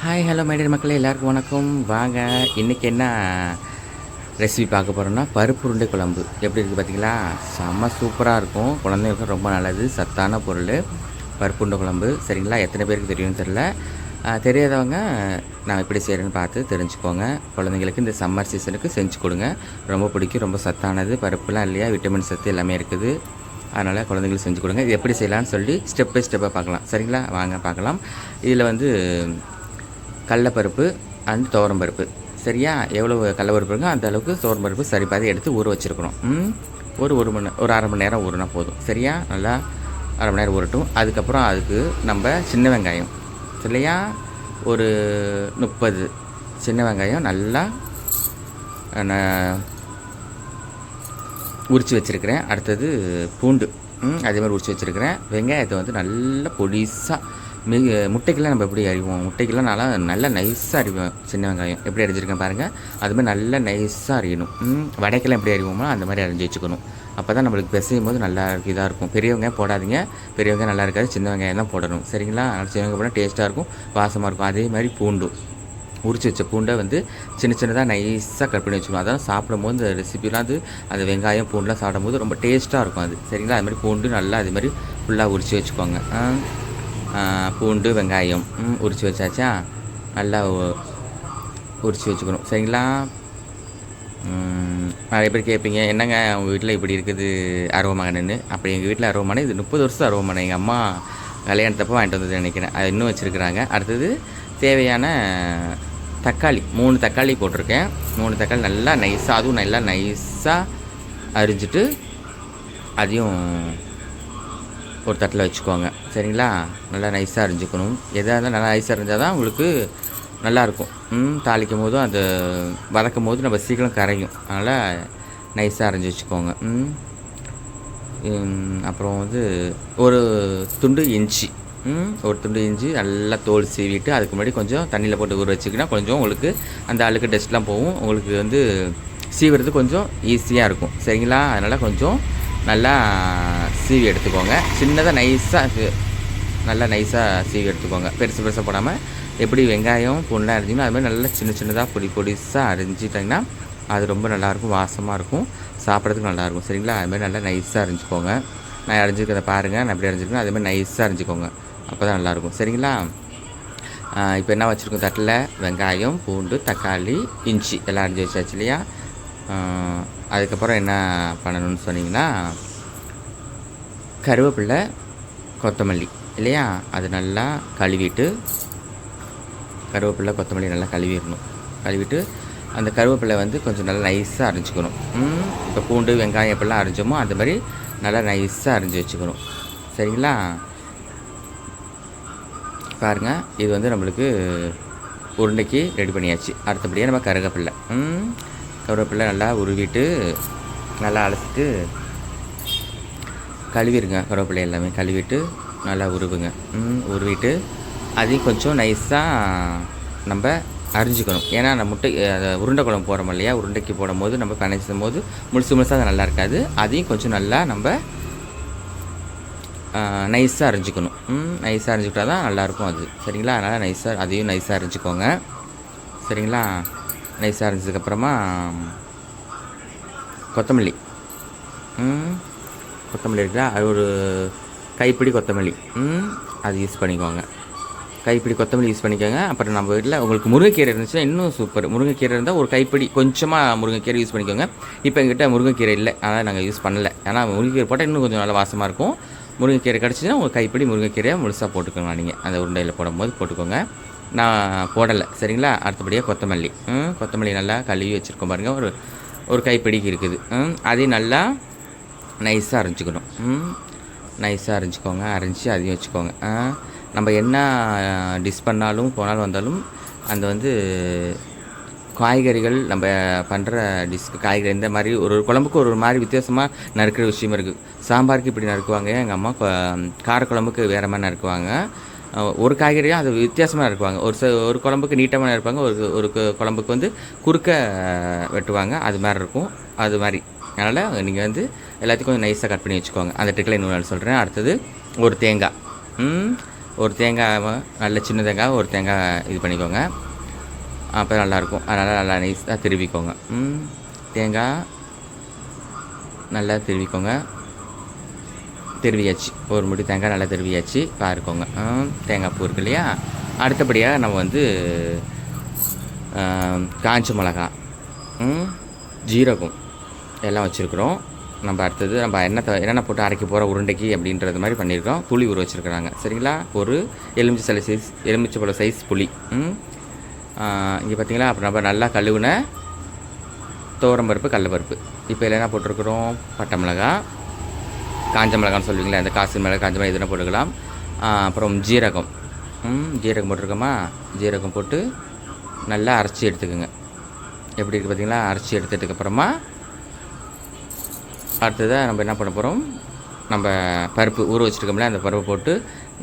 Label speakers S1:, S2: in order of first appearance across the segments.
S1: Hi hello my dear மக்களே, எல்லாருக்கும் வணக்கம். வாங்க, இன்றைக்கி என்ன ரெசிபி பார்க்க போகிறோம்னா பருப்பு உருண்டை குழம்பு. எப்படி இருக்குது பார்த்தீங்களா? செம்ம சூப்பராக இருக்கும். குழந்தைங்களுக்கு ரொம்ப நல்லது, சத்தான பொருள் பருப்பு உருண்டை குழம்பு. சரிங்களா? எத்தனை பேருக்கு தெரியும்னு தெரில. தெரியாதவங்க நான் எப்படி செய்கிறேன்னு பார்த்து தெரிஞ்சுக்கோங்க. குழந்தைங்களுக்கு இந்த சம்மர் சீசனுக்கு செஞ்சு கொடுங்க. ரொம்ப பிடிக்கும், ரொம்ப சத்தானது. பருப்புலாம் இல்லையா, விட்டமின் சத்து எல்லாமே இருக்குது. அதனால் குழந்தைங்களுக்கு செஞ்சு கொடுங்க. இது எப்படி செய்யலான்னு சொல்லி ஸ்டெப் பை ஸ்டெப்பாக பார்க்கலாம். சரிங்களா? வாங்க பார்க்கலாம். இதில் வந்து கடலப்பருப்பு அண்ட் துவரம்பருப்பு, சரியா? எவ்வளோ கடலப்பருப்பு இருக்கோ அந்த அளவுக்கு துவரம்பருப்பு சரி பாதி எடுத்து ஊற வச்சுருக்கணும். ஒரு அரை மணி நேரம் ஊறினா போதும். சரியா? நல்லா அரை மணி நேரம் ஊறட்டும். அதுக்கப்புறம் அதுக்கு நம்ம சின்ன வெங்காயம், சரியா, ஒரு 30 சின்ன வெங்காயம் நல்லா உரித்து வச்சுருக்கிறேன். அடுத்தது பூண்டு அதே மாதிரி உரித்து வச்சுருக்கிறேன். வெங்காயத்தை வந்து நல்லா பொடிசாக முட்டைக்கெல்லாம் நம்ம எப்படி அறிவோம், முட்டைக்கெல்லாம் நல்லா நைஸாக அறிவோம். சின்ன வெங்காயம் எப்படி அரிஞ்சிருக்கேன் பாருங்கள். அதுமாதிரி நல்லா நைஸாக அறியணும். வடைக்கெல்லாம் எப்படி அறிவோமோ அந்த மாதிரி அரிஞ்சு வச்சுக்கணும். அப்போ தான் நம்மளுக்கு பிசையும் போது நல்லா இதாக இருக்கும். பெரிய வெங்காயம் போடாதீங்க, பெரிய வெங்காயம் நல்லா இருக்காது. சின்ன வெங்காயம் தான் போடணும். சரிங்களா? சின்ன வெங்காயம் போட்டால் டேஸ்ட்டாக இருக்கும், வாசமாக இருக்கும். அதே மாதிரி பூண்டு உரிச்சு வச்ச பூண்டை வந்து சின்ன சின்னதாக நைஸாக கட் பண்ணி வச்சுக்கணும். அதான் சாப்பிடும்போது இந்த ரெசிபிலாம் அந்த வெங்காயம் பூண்டுலாம் சாப்பிடும்போது ரொம்ப டேஸ்ட்டாக இருக்கும் அது. சரிங்களா? அது மாதிரி பூண்டு நல்லா அது மாதிரி ஃபுல்லாக உரித்து வச்சுக்கோங்க. பூண்டு வெங்காயம் உரித்து வச்சாச்சா, நல்லா உரித்து வச்சுக்கணும். சரிங்களா? நிறைய பேர் கேட்பீங்க, என்னங்க உங்கள் வீட்டில் இப்படி இருக்குது அருவமகன்னு. அப்படி எங்கள் வீட்டில் அருவமனை இது 30 வருஷம் அருவமனை. எங்கள் அம்மா கல்யாணத்தப்போ வாங்கிட்டு வந்தது நினைக்கிறேன். அது இன்னும் வச்சுருக்குறாங்க. அடுத்தது தேவையான தக்காளி 3 தக்காளி போட்டிருக்கேன். 3 தக்காளி நல்லா நைஸாக, அதுவும் நல்லா நைஸாக அரிஞ்சிட்டு அதையும் ஒரு தட்டில் வச்சுக்கோங்க. சரிங்களா? நல்லா நைஸாக அரிஞ்சிக்கணும். எதாக இருந்தால் நல்லா நைஸாக அரிஞ்சால் தான் உங்களுக்கு நல்லாயிருக்கும். தாளிக்கும் போதும் அது வதக்கும் போது நம்ம சீக்கிரம் கரையும். அதனால் நைஸாக அரிஞ்சு வச்சுக்கோங்க. அப்புறம் வந்து ஒரு துண்டு இஞ்சி, ஒரு துண்டு இஞ்சி நல்லா தோல் சீவிட்டு அதுக்கு முன்னாடி கொஞ்சம் தண்ணியில் போட்டு ஊற வச்சுக்கினா கொஞ்சம் உங்களுக்கு அந்த அழுக்கு டஸ்ட்லாம் போகும். உங்களுக்கு வந்து சீவுறது கொஞ்சம் ஈஸியாக இருக்கும். சரிங்களா? அதனால் கொஞ்சம் நல்லா சீவி எடுத்துக்கோங்க. சின்னதாக நல்லா நைஸாக சீவி எடுத்துக்கோங்க. பெருசு பெருசாக போடாமல் எப்படி வெங்காயம் பூண்டுலாம் அரிஞ்சிங்கன்னா அது மாதிரி நல்லா சின்ன சின்னதாக பொடிசாக அரிஞ்சிட்டிங்கன்னா அது ரொம்ப நல்லாயிருக்கும், வாசமாக இருக்கும், சாப்பிட்றதுக்கு நல்லாயிருக்கும். சரிங்களா? அதுமாதிரி நல்லா நைஸாக அரிஞ்சிக்கோங்க. நான் அரிஞ்சிக்கிறத பாருங்கள், நான் எப்படி அரிஞ்சிருக்கேன் அதுமாதிரி நைஸாக அரிஞ்சிக்கோங்க. அப்போ தான் நல்லாயிருக்கும். சரிங்களா? இப்போ என்ன வச்சுருக்கோம் தட்டில், வெங்காயம் பூண்டு தக்காளி இஞ்சி எல்லாம் அரிஞ்சு வச்சாச்சு இல்லையா? அதுக்கப்புறம் என்ன பண்ணணும்னு சொன்னிங்கன்னா, கருவேப்பிலை கொத்தமல்லி இல்லையா, அது நல்லா கழுவிட்டு, கருவேப்பிலை கொத்தமல்லி நல்லா கழுவிடணும். கழுவிட்டு அந்த கருவேப்பிலை வந்து கொஞ்சம் நல்லா நைஸாக அரிஞ்சிக்கணும். இப்போ பூண்டு வெங்காயம் எப்படிலாம் அரிஞ்சோமோ அந்த மாதிரி நல்லா நைஸாக அரிஞ்சு வச்சுக்கணும். சரிங்களா? பாருங்கள், இது வந்து நம்மளுக்கு உருண்டைக்கு ரெடி பண்ணியாச்சு. அடுத்தபடியாக நம்ம கருவேப்பிலை நல்லா உருவிட்டு நல்லா அலசிட்டு கழுவிடுங்க. கருவேப்பிலை எல்லாமே கழுவிட்டு நல்லா உருவுங்க. உருவிட்டு அதையும் கொஞ்சம் நைஸாக நம்ம அரிஞ்சிக்கணும். ஏன்னா அந்த உருண்டை குழம்பு போடுறோம் இல்லையா, உருண்டைக்கு போடும் போது நம்ம பிணைச்சும் போது முழுசாக அது நல்லா இருக்காது. அதையும் கொஞ்சம் நல்லா நம்ம நைஸாக அரிஞ்சிக்கணும். நைஸாக அரிஞ்சிக்கிட்டால் தான் நல்லாயிருக்கும் அது. சரிங்களா? அதனால் அதையும் நைஸாக அரிஞ்சிக்கோங்க. சரிங்களா? நைஸாக அரிஞ்சதுக்கப்புறமா கொத்தமல்லி இருக்குதா, அது ஒரு கைப்பிடி கொத்தமல்லி அது யூஸ் பண்ணிக்கோங்க. கைப்பிடி கொத்தமல்லி யூஸ் பண்ணிக்கோங்க. அப்புறம் நம்ம வீட்டில் உங்களுக்கு முருங்கைக்கீரை இருந்துச்சுன்னா இன்னும் சூப்பர். முருங்கைக்கீரை இருந்தால் ஒரு கைப்பிடி கொஞ்சமாக முருங்கைக்கீரை யூஸ் பண்ணிக்கோங்க. இப்போ எங்கிட்ட முருங்கைக்கீரை இல்லை, அதனால் நாங்கள் யூஸ் பண்ணலை. ஏன்னா முருங்கைக்கீரை போட்டால் இன்னும் கொஞ்சம் நல்லா வாசமாக இருக்கும். முருங்கைக்கீரை கிடச்சின்னா ஒரு கைப்பிடி முருங்கைக்கீரையை முழுசாக போட்டுக்கோங்க. நீங்கள் அந்த உருண்டையில் போடும்போது போட்டுக்கோங்க. நான் போடலை. சரிங்களா? அடுத்தபடியாக கொத்தமல்லி நல்லா கழுவி வச்சுருக்கோம் பாருங்கள். ஒரு கைப்பிடிக்கு இருக்குது. அதையும் நல்லா நைஸாக அரிஞ்சிக்கணும். நைஸாக அரிஞ்சிக்கோங்க. அரிஞ்சு அதையும் வச்சுக்கோங்க. நம்ம என்ன டிஷ் பண்ணாலும் போனாலும் வந்தாலும் அந்த வந்து காய்கறிகள் நம்ம பண்ணுற டிஷ்க்கு காய்கறி இந்த மாதிரி ஒரு குழம்புக்கு ஒரு மாதிரி வித்தியாசமாக நறுக்கிற விஷயம் இருக்குது. சாம்பாருக்கு இப்படி நறுக்குவாங்க, எங்கள் அம்மா காரக்குழம்புக்கு வேறு மாதிரி நறுக்குவாங்க. ஒரு காய்கறியாக அது வித்தியாசமாக இருக்குவாங்க. ஒரு குழம்புக்கு நீட்டமாக இருப்பாங்க, ஒரு குழம்புக்கு வந்து குறுக்க வெட்டுவாங்க. அது மாதிரி இருக்கும். அது மாதிரி அதனால் நீங்கள் வந்து எல்லாத்தையும் கொஞ்சம் நைஸாக கட் பண்ணி வச்சுக்கோங்க. அந்த ட்ரிக்கில் இன்னொரு நாள் சொல்கிறேன். அடுத்தது ஒரு தேங்காய் ஒரு தேங்காவை நல்ல சின்ன தேங்காய் ஒரு தேங்காய் இது பண்ணிக்கோங்க. அப்போ நல்லாயிருக்கும். அதனால் நல்லா நைஸாக திருவிக்கோங்க. தேங்காய் நல்லா திருவிக்கோங்க. திருவியாச்சு. ஒரு முடி தேங்காய் நல்லா திருவியாச்சு பாருக்கோங்க. தேங்காய் பூ இருக்கு இல்லையா. அடுத்தபடியாக நம்ம வந்து காஞ்ச மிளகா, ஜீரகம் எல்லாம் வச்சுருக்குறோம். நம்ம அடுத்தது நம்ம என்னென்ன போட்டு அரைக்க போகிற உருண்டைக்கு அப்படின்றது மாதிரி பண்ணியிருக்கோம். புளி ஊற வச்சுருக்குறாங்க சரிங்களா. ஒரு எலுமிச்சை பழ சைஸ் புளி. இங்கே பார்த்தீங்களா. அப்புறம் நம்ம நல்லா கழுவுன துவரம்பருப்பு, கடலப்பருப்பு. இப்போ இதில் என்ன போட்டிருக்கிறோம், பட்டை மிளகா, காஞ்ச மிளகான்னு சொல்லுவீங்களா, இந்த காசு மிளகா காஞ்ச மிளகா இதெல்லாம் போட்டுக்கலாம். அப்புறம் ஜீரகம் போட்டிருக்கோமா. ஜீரகம் போட்டு நல்லா அரைச்சி எடுத்துக்கோங்க. எப்படி இருக்குது பார்த்தீங்களா. அரைச்சி எடுத்ததுக்கப்புறமா அடுத்ததாக நம்ம என்ன பண்ண போகிறோம், நம்ம பருப்பு ஊற வச்சுருக்கோம்ல அந்த பருப்பு போட்டு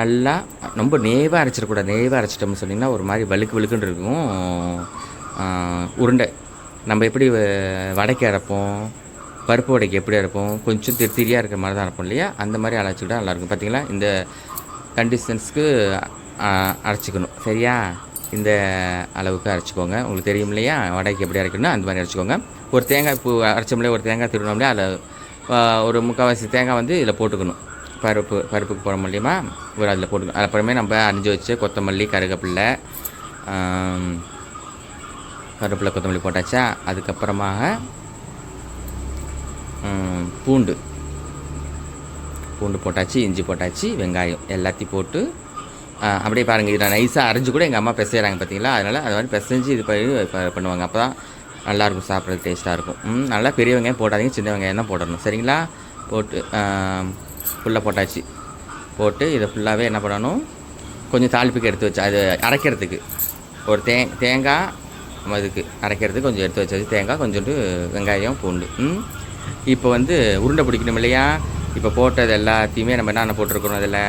S1: நல்லா ரொம்ப நேவாக அரைச்சிடக்கூடாது. நேவாக அரைச்சிட்டோம்னு சொன்னிங்கன்னா ஒரு மாதிரி வழுக்குன்னு இருக்கும் உருண்டை. நம்ம எப்படி வடைக்கு அரைப்போம், பருப்பு வடைக்கு எப்படி அரைப்போம், கொஞ்சம் திரியாக இருக்கிற மாதிரி தான் அரைப்போம் இல்லையா. அந்த மாதிரி அரைச்சிக்கிட்டா நல்லாயிருக்கும். பார்த்திங்களா. இந்த கண்டிஷன்ஸ்க்கு அரைச்சிக்கணும் சரியா. இந்த அளவுக்கு அரைச்சிக்கோங்க. உங்களுக்கு தெரியும் இல்லையா வடைக்கு எப்படி அரைக்கணும், அந்த மாதிரி அரைச்சிக்கோங்க. ஒரு தேங்காய் பூ அரைச்சோம்லையே, ஒரு தேங்காய் திருவினோம்லையே, அதில் ஒரு முக்கால்வாசி தேங்காய் வந்து இதில் போட்டுக்கணும். பருப்புக்கு போட முடியுமா ஒரு அதில் போட்டுக்கணும். அப்புறமே நம்ம அரிஞ்சு வச்சு கொத்தமல்லி, கருவேப்பிலை கொத்தமல்லி போட்டாச்சா. அதுக்கப்புறமாக பூண்டு போட்டாச்சு, இஞ்சி போட்டாச்சு, வெங்காயம் எல்லாத்தையும் போட்டு அப்படியே பாருங்கள். இதை நைஸாக அரைஞ்சு கூட எங்கள் அம்மா பிசைகிறாங்க பார்த்தீங்களா. அதனால் அது மாதிரி பிசைஞ்சு இது பண்ணுவாங்க. அப்போ தான் நல்லாயிருக்கும், சாப்பிட்றது டேஸ்ட்டாக இருக்கும். நல்லா பெரிய வெங்காயம் போடாதீங்க, சின்ன வெங்காயம் தான் போடணும் சரிங்களா. போட்டு ஃபுல்லாக போட்டாச்சு. போட்டு இதை ஃபுல்லாகவே என்ன பண்ணணும், கொஞ்சம் தாளிப்புக்கு எடுத்து வச்சு அது அரைக்கிறதுக்கு ஒரு தேங்காய் அதுக்கு அரைக்கிறதுக்கு கொஞ்சம் எடுத்து வச்சாச்சு. தேங்காய் கொஞ்சோண்டு வெங்காயம், பூண்டு. இப்போ வந்து உருண்டை பிடிக்கணும் இல்லையா. இப்போ போட்டது எல்லாத்தையுமே நம்ம என்னென்ன போட்டிருக்கிறோம், அதில்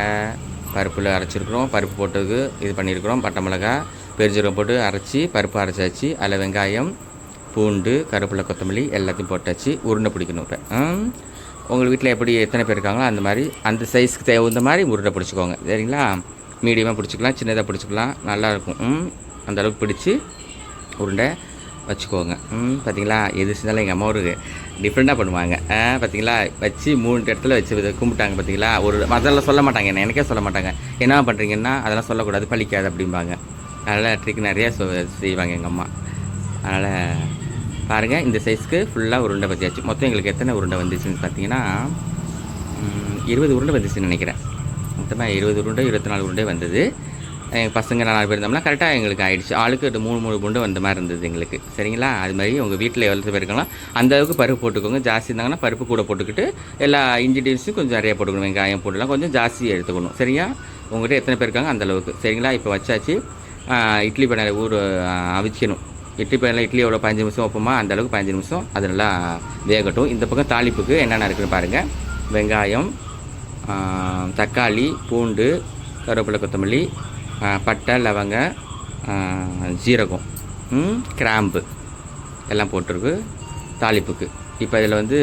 S1: பருப்பில் அரைச்சிருக்கிறோம். பருப்பு போட்டதுக்கு இது பண்ணியிருக்கிறோம். பட்டை மிளகா, பெருஞ்சீரகம் போட்டு அரைச்சி பருப்பு அரைச்சாச்சு. அதில் வெங்காயம், பூண்டு, கருவேப்பிலை, கொத்தமல்லி எல்லாத்தையும் போட்டாச்சு. உருண்டை பிடிக்கணும். இப்போ உங்கள் வீட்டில் எப்படி எத்தனை பேர் இருக்காங்களோ அந்த மாதிரி அந்த சைஸ்க்கு தகுந்த மாதிரி உருண்டை பிடிச்சிக்கோங்க சரிங்களா. மீடியமாக பிடிச்சிக்கலாம், சின்னதாக பிடிச்சிக்கலாம், நல்லாயிருக்கும். அந்தளவுக்கு பிடிச்சி உருண்டை வச்சுக்கோங்க. பார்த்தீங்களா. எது செஞ்சாலும் எங்கள் அம்மா ஒரு டிஃப்ரெண்ட்டாக பண்ணுவாங்க. பார்த்தீங்களா. வச்சு 3 இடத்துல வச்சு கும்பிட்டாங்க பார்த்தீங்களா. ஒரு அதெல்லாம் சொல்ல மாட்டாங்க, எனக்கே சொல்ல மாட்டாங்க. என்ன பண்ணுறீங்கன்னா அதெல்லாம் சொல்லக்கூடாது, பழிக்காது அப்படிம்பாங்க. அதனால் ட்ரிக் நிறையா செய்வாங்க எங்கள் அம்மா. அதனால் பாருங்கள், இந்த சைஸ்க்கு ஃபுல்லாக உருண்டை வச்சாச்சு. மொத்தம் எங்களுக்கு எத்தனை உருண்டை வந்துச்சுன்னு பார்த்தீங்கன்னா 20 உருண்டை வந்துச்சுன்னு நினைக்கிறேன். மொத்தமாக 20 உருண்டை 24 உருண்டை வந்தது. எங்கள் பசங்க 4 பேர் இருந்தோம்னா கரெக்டாக எங்களுக்கு ஆகிடுச்சு. ஆளுக்கு 3 உருண்டை வந்த மாதிரி இருந்தது எங்களுக்கு சரிங்களா. அது மாதிரி உங்கள் வீட்டில் எவ்வளோ பேர் இருக்கலாம் அந்தளவுக்கு பருப்பு போட்டுக்கோங்க. ஜாஸ்தி இருந்தாங்கன்னா பருப்பு கூட போட்டுக்கிட்டு எல்லா இன்க்ரீடியன்ஸும் கொஞ்சம் நிறையா போட்டுக்கணும். வெங்காயம் போட்டுலாம் கொஞ்சம் ஜாஸ்தி எடுத்துக்கணும் சரியா. உங்கள்கிட்ட எத்தனை பேர் இருக்காங்க அந்தளவுக்கு சரிங்களா. இப்போ வச்சாச்சு. இட்லி பண்ண அவிக்கணும். இட்லி பண்ணல இட்லி எவ்வளோ 15 நிமிஷம் வைப்போமா அந்தளவுக்கு 15 நிமிஷம் அது நல்லா வேகட்டும். இந்த பக்கம் தாளிப்புக்கு என்னென்ன இருக்குதுன்னு பாருங்கள். வெங்காயம், தக்காளி, பூண்டு, கருவேப்பிலை, கொத்தமல்லி, பட்டை, லவங்க, ஜீரகம், கிராம்பு எல்லாம் போட்டிருக்கு தாளிப்புக்கு. இப்போ இதில் வந்து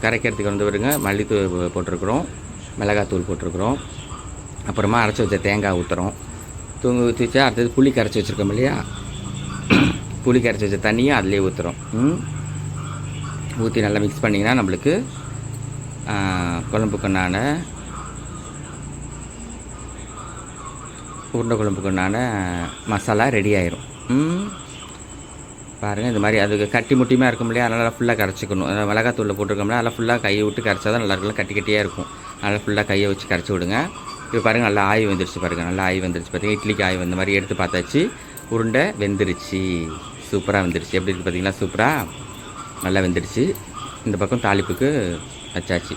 S1: கரைக்கிறதுக்கு வந்து வருங்க மல்லித்தூள் போட்டிருக்குறோம், மிளகாத்தூள் போட்டிருக்குறோம். அப்புறமா அரைச்சி வச்ச தேங்காய் ஊற்றுறோம். ஊற்றி வச்சா அடுத்தது புளி கரைச்சி வச்சுருக்கோம் இல்லையா. புளி கரைச்சி வச்ச தண்ணியும் அதிலே ஊற்றுறோம். ஊற்றி நல்லா மிக்ஸ் பண்ணிங்கன்னா நம்மளுக்கு குழம்புக்குண்டான உருண்டை குழம்புக்குண்டான மசாலா ரெடி ஆயிரும். பாருங்கள் இந்த மாதிரி அதுக்கு கட்டி முட்டியுமே இருக்கும் இல்லையா. அதனால் ஃபுல்லாக கரைச்சிக்கணும். மிளகாத்தூளில் போட்டிருக்கோம்ல அதெல்லாம் ஃபுல்லாக கையை விட்டு கரைச்சா தான் நல்லா இருக்கலாம். கட்டி கட்டியாக இருக்கும். அதனால் ஃபுல்லாக கையை வச்சு கரைச்சி விடுங்க. இப்போ பாருங்கள் நல்லா ஆய் வந்துருச்சு. பாருங்கள் நல்லா ஆய் வந்துருச்சு. பார்த்தீங்கன்னா இட்லிக்கு ஆய் வந்த மாதிரி எடுத்து பார்த்தாச்சு. உருண்டை வெந்துருச்சு, சூப்பராக வெந்துருச்சு. எப்படி இருக்குது பார்த்தீங்களா. சூப்பராக நல்லா வெந்துருச்சு. இந்த பக்கம் தாளிப்புக்கு வச்சாச்சு.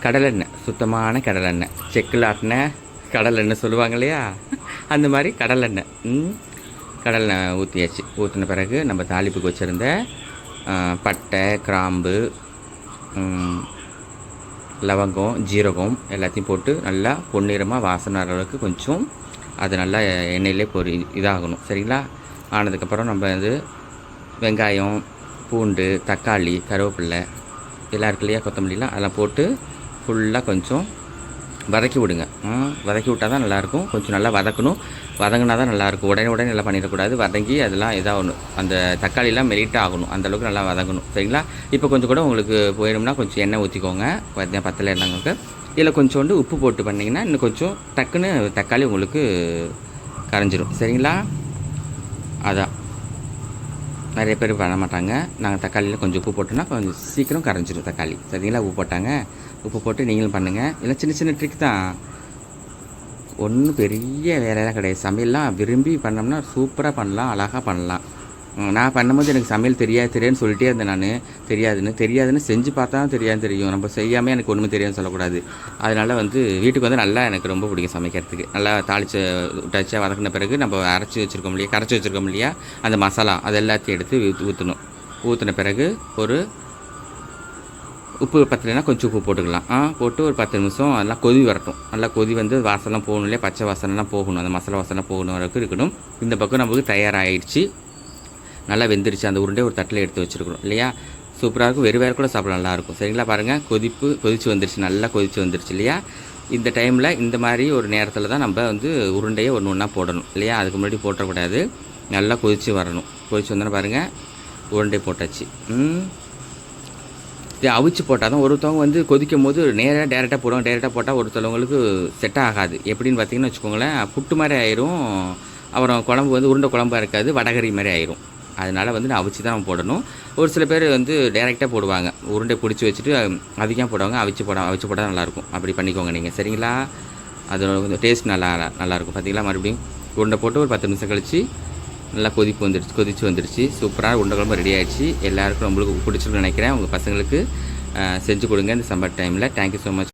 S1: கடலெண்ணெய், சுத்தமான கடலெண்ணெய், செக்கில் ஆட்டின கடலெண்ணெய் சொல்லுவாங்க இல்லையா, அந்த மாதிரி கடலெண்ணெய். கடலெண்ணெய் ஊற்றியாச்சு. ஊற்றின பிறகு நம்ம தாளிப்புக்கு வச்சுருந்த பட்டை, கிராம்பு, லவங்கம், ஜீரகம் எல்லாத்தையும் போட்டு நல்லா பொன்னிறமாக வாசனை வர அளவுக்கு கொஞ்சம் அது நல்லா எண்ணெயிலே இதாகணும் சரிங்களா. ஆனதுக்கப்புறம் நம்ம வந்து வெங்காயம், பூண்டு, தக்காளி, கருவேப்பில்லை எல்லாம் இருக்கு இல்லையா, கொத்தமல்லிலாம் அதெல்லாம் போட்டு ஃபுல்லாக கொஞ்சம் வதக்கி விடுங்க. வதக்கி விட்டால் தான் நல்லாயிருக்கும். கொஞ்சம் நல்லா வதக்கணும். வதங்கினா தான் நல்லாயிருக்கும். உடனே நல்லா பண்ணிடக்கூடாது. வதங்கி அதெல்லாம் இதாகணும். அந்த தக்காளிலாம் மெலிட்டாக ஆகணும். அந்தளவுக்கு நல்லா வதங்கணும். சரிங்களா? இப்போ கொஞ்சம் கூட உங்களுக்கு போயிடும்னா கொஞ்சம் எண்ணெய் ஊற்றிக்கோங்க. பத்தலை எண்ணெய்க்கு இதில் கொஞ்சோண்டு உப்பு போட்டு பண்ணிங்கன்னா இன்னும் கொஞ்சம் டக்குன்னு தக்காளி உங்களுக்கு கரைஞ்சிரும். சரிங்களா? அதான் நிறைய பேர் பண்ண மாட்டாங்க. நாங்கள் தக்காளியில் கொஞ்சம் உப்பு போட்டோன்னா கொஞ்சம் சீக்கிரம் கரைஞ்சிரும் தக்காளி. சரிங்களா? உப்பு போட்டாங்க. உப்பு போட்டு நீங்களும் பண்ணுங்கள். இல்லை சின்ன ட்ரிக் தான். ஒன்றும் பெரிய வேலையெல்லாம் கிடையாது. சமையல்லாம் விரும்பி பண்ணோம்னா சூப்பராக பண்ணலாம், அழகாக பண்ணலாம். நான் பண்ணும்போது எனக்கு சமையல் தெரியாதுன்னு சொல்லிட்டே இருந்தேன். நான் தெரியாதுன்னு செஞ்சு பார்த்தா தான் தெரியும். நம்ம செய்யாமல் எனக்கு ஒன்றுமே தெரியாதுன்னு சொல்லக்கூடாது. அதனால் வீட்டுக்கு நல்லா எனக்கு ரொம்ப பிடிக்கும் சமைக்கிறதுக்கு. நல்லா தாளித்து விட்டாச்சு. வதக்கின பிறகு நம்ம கரைச்சி வச்சுருக்கோம் இல்லையா அந்த மசாலா அது எல்லாத்தையும் எடுத்து ஊற்றணும். ஊற்றின பிறகு ஒரு உப்பு பத்தலைன்னா கொஞ்சம் உப்பு போட்டுக்கலாம். போட்டு ஒரு 10 நிமிஷம் அதெல்லாம் கொதி வரட்டும். நல்லா கொதி வாசலாம் போகணும் இல்லையா, பச்சை வாசனைலாம் போகணும், அந்த மசாலா வாசனைலாம் போகணும் வரைக்கும் இருக்கணும். இந்த பக்கம் நமக்கு தயாராகிடுச்சு. நல்லா வெந்துருச்சு. அந்த உருண்டை ஒரு தட்டில் எடுத்து வச்சுருக்கணும் இல்லையா. சூப்பராக இருக்கும். வேறு கூட சாப்பிட நல்லாயிருக்கும். சரிங்களா? பாருங்கள், கொதிச்சு வந்துருச்சு. நல்லா கொதிச்சு வந்துருச்சு இல்லையா. இந்த டைமில் இந்த மாதிரி ஒரு நேரத்தில் தான் நம்ம உருண்டையை ஒன்றா போடணும் இல்லையா. அதுக்கு முன்னாடி போட்டக்கூடாது. நல்லா கொதித்து வரணும். கொதிச்சு வந்தோன்னா பாருங்கள், உருண்டை போட்டாச்சு. இது அவிச்சு போட்டால் தான் ஒருத்தவங்க கொதிக்கும் போது டேரெக்டாக போடுவாங்க. டேரெக்டாக போட்டால் ஒருத்தவங்களுக்கு செட் ஆகாது. எப்படின்னு பார்த்தீங்கன்னு வச்சுக்கோங்களேன், புட்டு மாதிரி ஆயிரும். அப்புறம் குழம்பு உருண்டை குழம்பாக இருக்காது, வடகறி மாதிரி ஆயிரும். அதனால் நான் அவிச்சு தான் போடணும். ஒரு சில பேர் டேரெக்டாக போடுவாங்க. உருண்டை பிடிச்சி வச்சுட்டு அதிகம் போடுவாங்க. அவிச்சு போட்டால் நல்லாயிருக்கும். அப்படி பண்ணிக்கோங்க நீங்கள். சரிங்களா? அது கொஞ்சம் டேஸ்ட் நல்லாயிருக்கும். பார்த்தீங்களா? மறுபடியும் உருண்டை போட்டு ஒரு 10 நிமிஷம் கழித்து நல்லா கொதிச்சு வந்துருச்சு. சூப்பராக உருண்டை குழம்பு ரெடி ஆகிடுச்சு. எல்லாருக்கும் உங்களுக்கு பிடிச்சிருக்குன்னு நினைக்கிறேன். உங்கள் பசங்களுக்கு செஞ்சு கொடுங்க இந்த சம்மர் டைமில். Thank you so much.